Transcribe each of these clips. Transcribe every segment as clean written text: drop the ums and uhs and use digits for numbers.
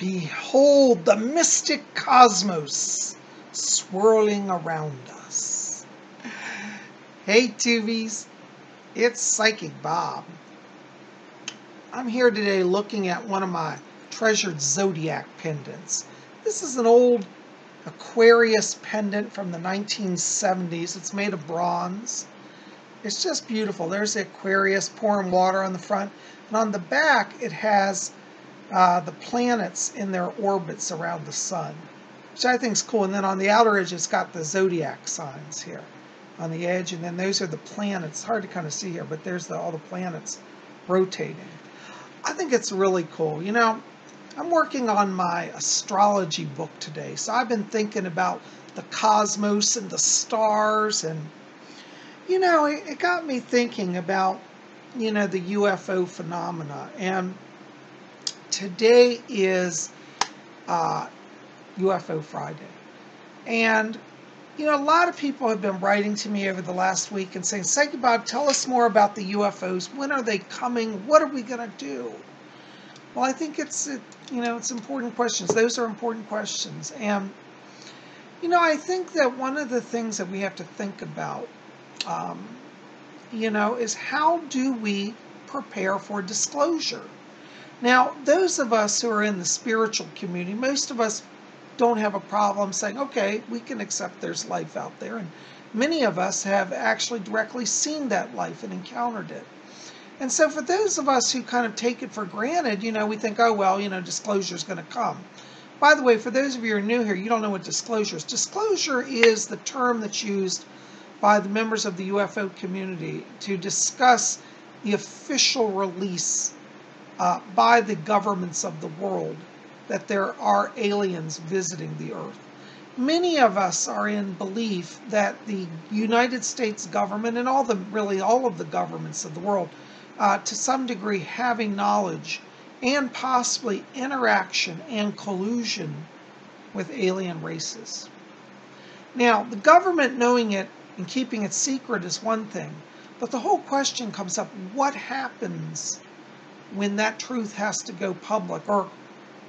Behold the mystic cosmos swirling around us. Hey Tubies, it's Psychic Bob. I'm here today looking at one of my treasured zodiac pendants. This is an old Aquarius pendant from the 1970s. It's made of bronze. It's just beautiful. There's the Aquarius pouring water on the front, and on the back it has the planets in their orbits around the sun, which I think is cool. And then on the outer edge, it's got the zodiac signs here on the edge, and then those are the planets. It's hard to kind of see here, but there's all the planets rotating. I think it's really cool. You know, I'm working on my astrology book today, so I've been thinking about the cosmos and the stars, and you know, it got me thinking about, you know, the UFO phenomena. And today is UFO Friday. And, you know, a lot of people have been writing to me over the last week and saying, Psychic Bob, tell us more about the UFOs. When are they coming? What are we going to do? Well, I think it's important questions. Those are important questions. And, you know, I think that one of the things that we have to think about, you know, is how do we prepare for disclosure? Now, those of us who are in the spiritual community, most of us don't have a problem saying, okay, we can accept there's life out there. And many of us have actually directly seen that life and encountered it. And so for those of us who kind of take it for granted, you know, we think, oh, well, you know, disclosure is going to come. By the way, for those of you who are new here, you don't know what disclosure is. Disclosure is the term that's used by the members of the UFO community to discuss the official release by the governments of the world that there are aliens visiting the earth. Many of us are in belief that the United States government and all of the governments of the world, to some degree, having knowledge and possibly interaction and collusion with alien races. Now, the government knowing it and keeping it secret is one thing, but the whole question comes up, what happens when that truth has to go public, or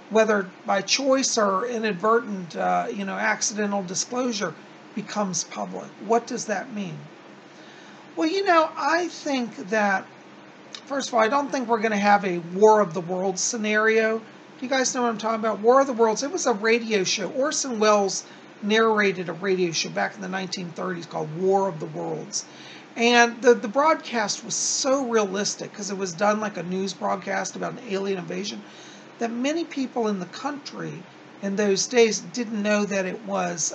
whether by choice or inadvertent, you know, accidental disclosure becomes public? What does that mean? Well, you know, I think that, first of all, I don't think we're going to have a War of the Worlds scenario. Do you guys know what I'm talking about? War of the Worlds, it was a radio show. Orson Welles narrated a radio show back in the 1930s called War of the Worlds. And the broadcast was so realistic because it was done like a news broadcast about an alien invasion that many people in the country in those days didn't know that it was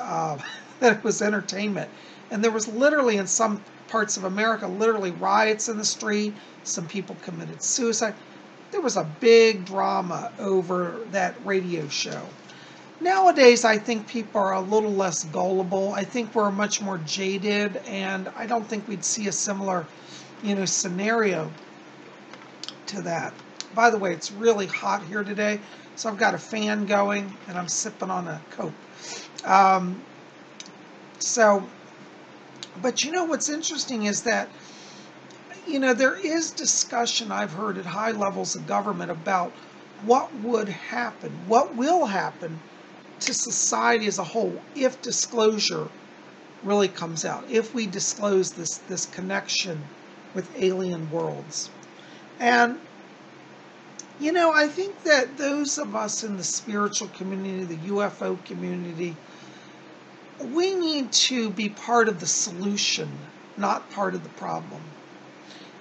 entertainment. And there was literally, in some parts of America, literally riots in the street. Some people committed suicide. There was a big drama over that radio show. Nowadays, I think people are a little less gullible. I think we're much more jaded, and I don't think we'd see a similar, you know, scenario to that. By the way, it's really hot here today, so I've got a fan going, and I'm sipping on a Coke. But you know what's interesting is that, you know, there is discussion I've heard at high levels of government about what would happen, what will happen to society as a whole if disclosure really comes out, if we disclose this connection with alien worlds. And, you know, I think that those of us in the spiritual community, the UFO community, we need to be part of the solution, not part of the problem.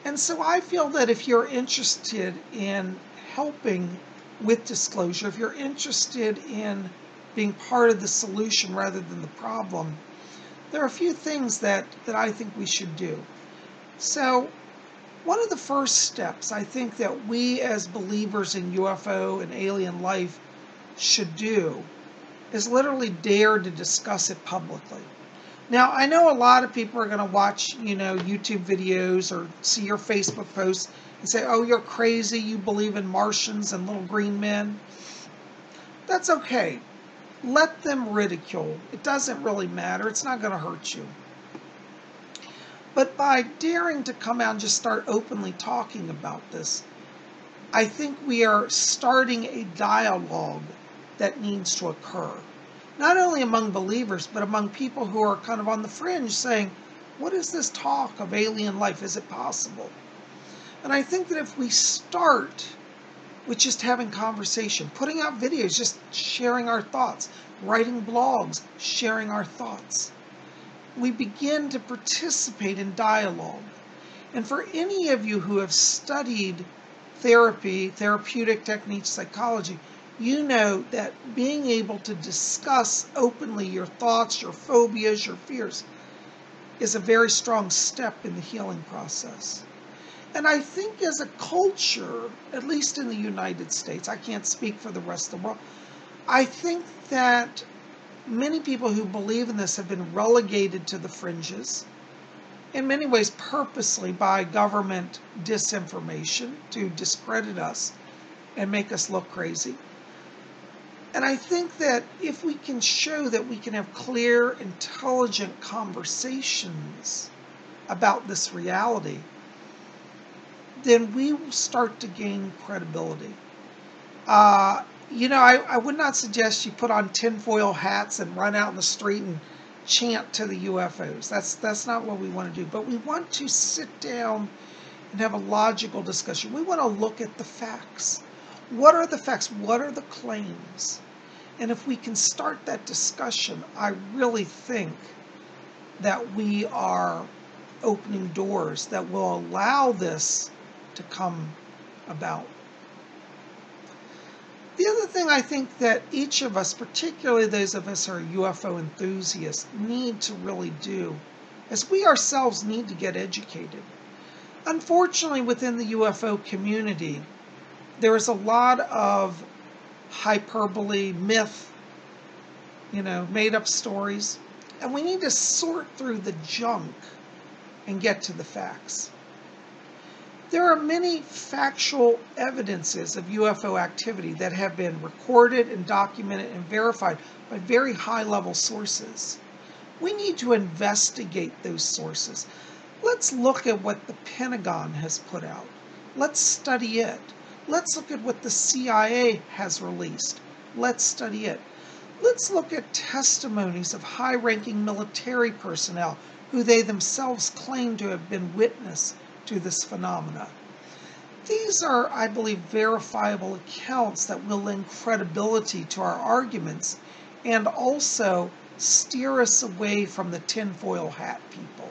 And so I feel that if you're interested in helping with disclosure, if you're interested in being part of the solution rather than the problem, there are a few things that I think we should do. So one of the first steps I think that we as believers in UFO and alien life should do is literally dare to discuss it publicly. Now, I know a lot of people are going to watch, you know, YouTube videos or see your Facebook posts and say, oh, you're crazy, you believe in Martians and little green men. That's okay. Let them ridicule. It doesn't really matter. It's not going to hurt you. But by daring to come out and just start openly talking about this, I think we are starting a dialogue that needs to occur. Not only among believers, but among people who are kind of on the fringe saying, what is this talk of alien life? Is it possible? And I think that if we start with just having conversation, putting out videos, just sharing our thoughts, writing blogs, sharing our thoughts, we begin to participate in dialogue. And for any of you who have studied therapy, therapeutic techniques, psychology, you know that being able to discuss openly your thoughts, your phobias, your fears is a very strong step in the healing process. And I think as a culture, at least in the United States, I can't speak for the rest of the world, I think that many people who believe in this have been relegated to the fringes, in many ways purposely by government disinformation to discredit us and make us look crazy. And I think that if we can show that we can have clear, intelligent conversations about this reality, then we will start to gain credibility. I would not suggest you put on tinfoil hats and run out in the street and chant to the UFOs. That's not what we want to do. But we want to sit down and have a logical discussion. We want to look at the facts. What are the facts? What are the claims? And if we can start that discussion, I really think that we are opening doors that will allow this to come about. The other thing I think that each of us, particularly those of us who are UFO enthusiasts, need to really do is we ourselves need to get educated. Unfortunately, within the UFO community, there is a lot of hyperbole, myth, made up stories, and we need to sort through the junk and get to the facts. There are many factual evidences of UFO activity that have been recorded and documented and verified by very high-level sources. We need to investigate those sources. Let's look at what the Pentagon has put out. Let's study it. Let's look at what the CIA has released. Let's study it. Let's look at testimonies of high-ranking military personnel who they themselves claim to have been witness to this phenomena. These are, I believe, verifiable accounts that will lend credibility to our arguments and also steer us away from the tinfoil hat people.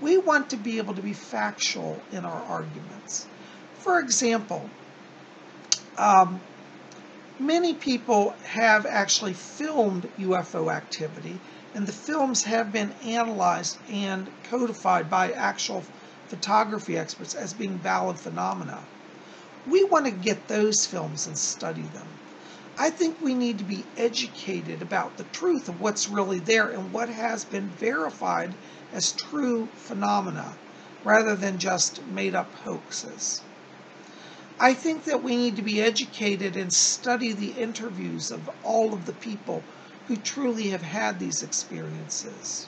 We want to be able to be factual in our arguments. For example, many people have actually filmed UFO activity, and the films have been analyzed and codified by actual photography experts as being valid phenomena. We want to get those films and study them. I think we need to be educated about the truth of what's really there and what has been verified as true phenomena, rather than just made-up hoaxes. I think that we need to be educated and study the interviews of all of the people who truly have had these experiences.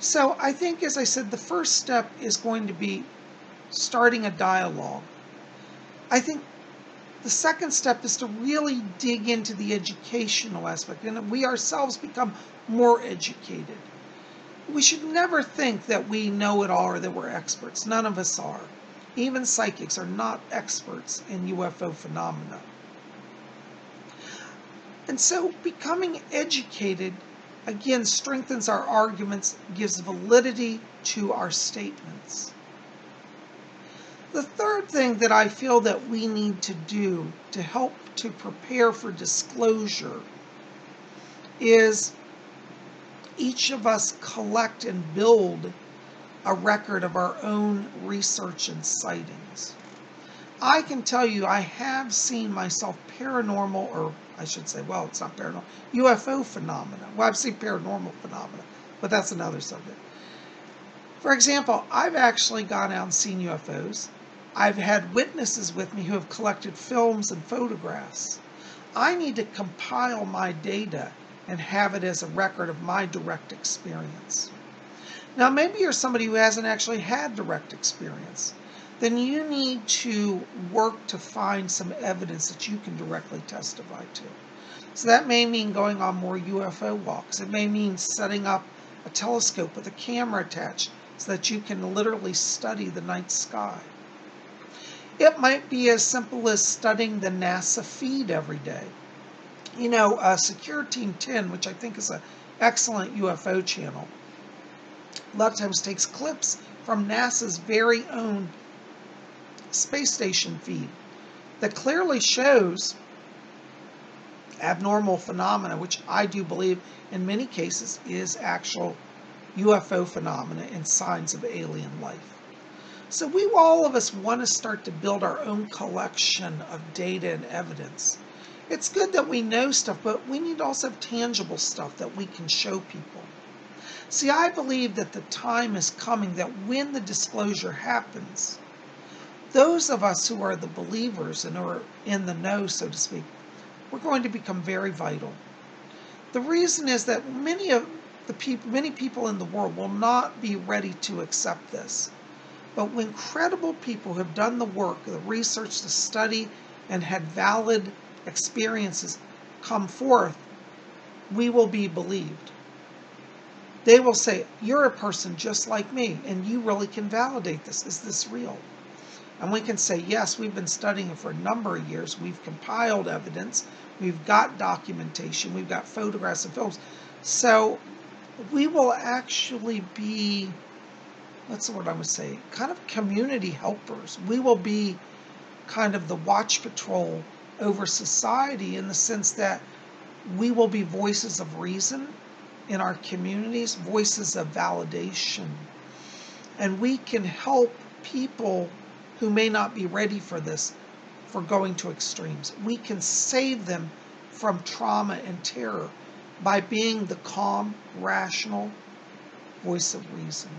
So I think, as I said, the first step is going to be starting a dialogue. I think the second step is to really dig into the educational aspect, and we ourselves become more educated. We should never think that we know it all or that we're experts. None of us are. Even psychics are not experts in UFO phenomena. And so becoming educated, again, strengthens our arguments, gives validity to our statements. The third thing that I feel that we need to do to help to prepare for disclosure is each of us collect and build a record of our own research and sightings. I can tell you I have seen myself paranormal, or I should say, well, it's not paranormal, UFO phenomena. Well, I've seen paranormal phenomena, but that's another subject. For example, I've actually gone out and seen UFOs. I've had witnesses with me who have collected films and photographs. I need to compile my data and have it as a record of my direct experience. Now, maybe you're somebody who hasn't actually had direct experience. then you need to work to find some evidence that you can directly testify to. So that may mean going on more UFO walks. It may mean setting up a telescope with a camera attached so that you can literally study the night sky. It might be as simple as studying the NASA feed every day. You know, Secure Team 10, which I think is an excellent UFO channel, a lot of times takes clips from NASA's very own space station feed that clearly shows abnormal phenomena, which I do believe in many cases is actual UFO phenomena and signs of alien life. So all of us want to start to build our own collection of data and evidence. It's good that we know stuff, but we need to also have tangible stuff that we can show people. See, I believe that the time is coming that when the disclosure happens, those of us who are the believers and are in the know, so to speak, we're going to become very vital. The reason is that many people in the world will not be ready to accept this. But when credible people who have done the work, the research, the study, and had valid experiences come forth, we will be believed. They will say, you're a person just like me, and you really can validate this. Is this real? And we can say, yes, we've been studying it for a number of years. We've compiled evidence. We've got documentation. We've got photographs and films. So we will actually be, what's the word I would say, kind of community helpers. We will be kind of the watch patrol over society in the sense that we will be voices of reason in our communities, voices of validation. And we can help people who may not be ready for this, for going to extremes. We can save them from trauma and terror by being the calm, rational voice of reason.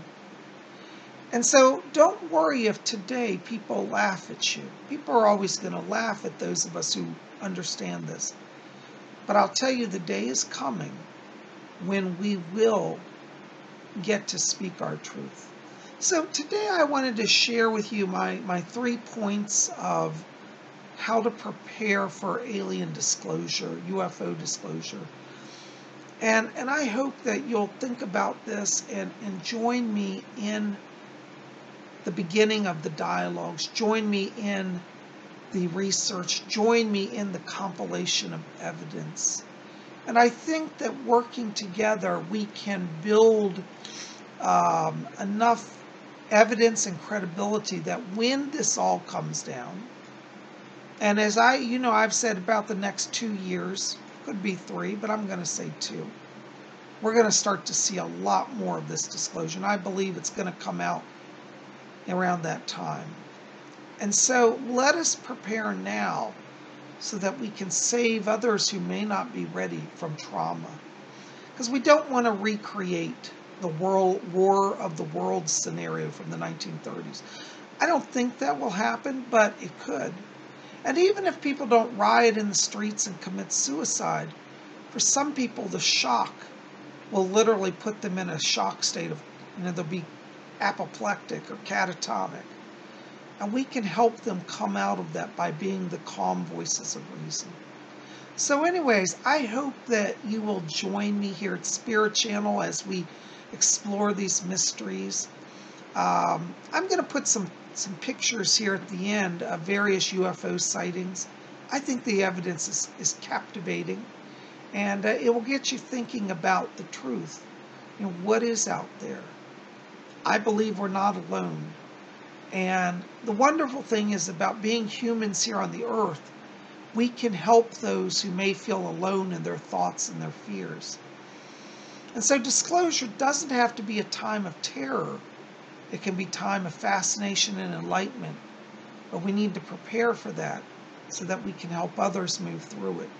And so don't worry if today people laugh at you. People are always going to laugh at those of us who understand this. But I'll tell you, the day is coming when we will get to speak our truth. So today I wanted to share with you my 3 points of how to prepare for alien disclosure, UFO disclosure. And I hope that you'll think about this and join me in the beginning of the dialogues. Join me in the research. Join me in the compilation of evidence. And I think that working together, we can build enough evidence and credibility that when this all comes down, and as I've said about the next 2 years, could be 3, but I'm going to say 2, we're going to start to see a lot more of this disclosure. And I believe it's going to come out around that time. And so let us prepare now so that we can save others who may not be ready from trauma. Because we don't want to recreate the War of the Worlds scenario from the 1930s. I don't think that will happen, but it could. And even if people don't riot in the streets and commit suicide, for some people the shock will literally put them in a shock state of, they'll be apoplectic or catatonic. And we can help them come out of that by being the calm voices of reason. So anyways, I hope that you will join me here at Spirit Channel as we explore these mysteries. I'm going to put some pictures here at the end of various UFO sightings. I think the evidence is captivating, and it will get you thinking about the truth. What is out there? I believe we're not alone. And the wonderful thing is about being humans here on the earth, we can help those who may feel alone in their thoughts and their fears. And so disclosure doesn't have to be a time of terror. It can be a time of fascination and enlightenment. But we need to prepare for that so that we can help others move through it.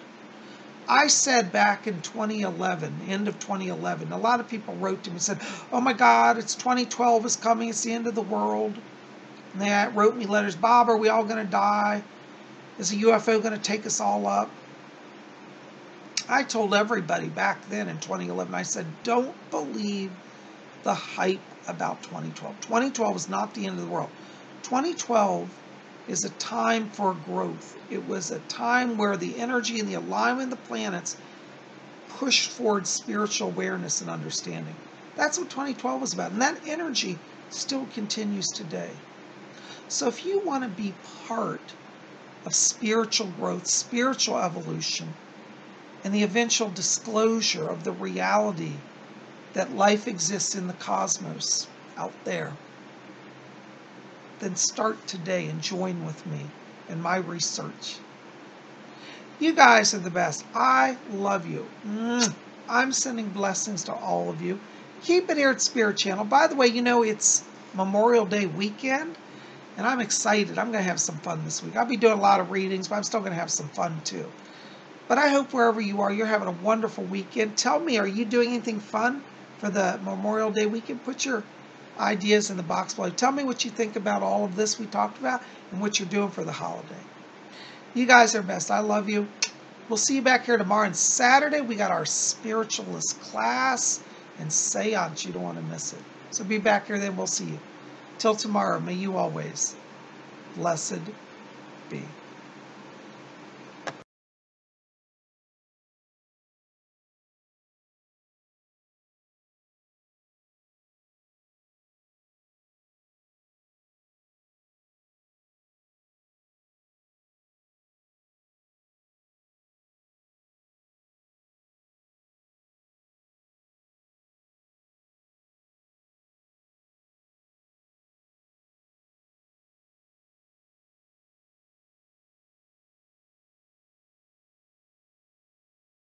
I said back in 2011, end of 2011, a lot of people wrote to me and said, oh my God, it's 2012 is coming, it's the end of the world. And they wrote me letters, Bob, are we all going to die? Is a UFO going to take us all up? I told everybody back then in 2011, I said, don't believe the hype about 2012. 2012 is not the end of the world. 2012 is a time for growth. It was a time where the energy and the alignment of the planets pushed forward spiritual awareness and understanding. That's what 2012 was about. And that energy still continues today. So if you want to be part of spiritual growth, spiritual evolution, and the eventual disclosure of the reality that life exists in the cosmos out there, then start today and join with me in my research. You guys are the best. I love you. I'm sending blessings to all of you. Keep it here at Spirit Channel. By the way, you know it's Memorial Day weekend, and I'm excited. I'm going to have some fun this week. I'll be doing a lot of readings, but I'm still going to have some fun too. But I hope wherever you are, you're having a wonderful weekend. Tell me, are you doing anything fun for the Memorial Day weekend? Put your ideas in the box below. Tell me what you think about all of this we talked about and what you're doing for the holiday. You guys are best. I love you. We'll see you back here tomorrow. And Saturday, we got our spiritualist class and seance. You don't want to miss it. So be back here then. We'll see you. Till tomorrow, may you always blessed be.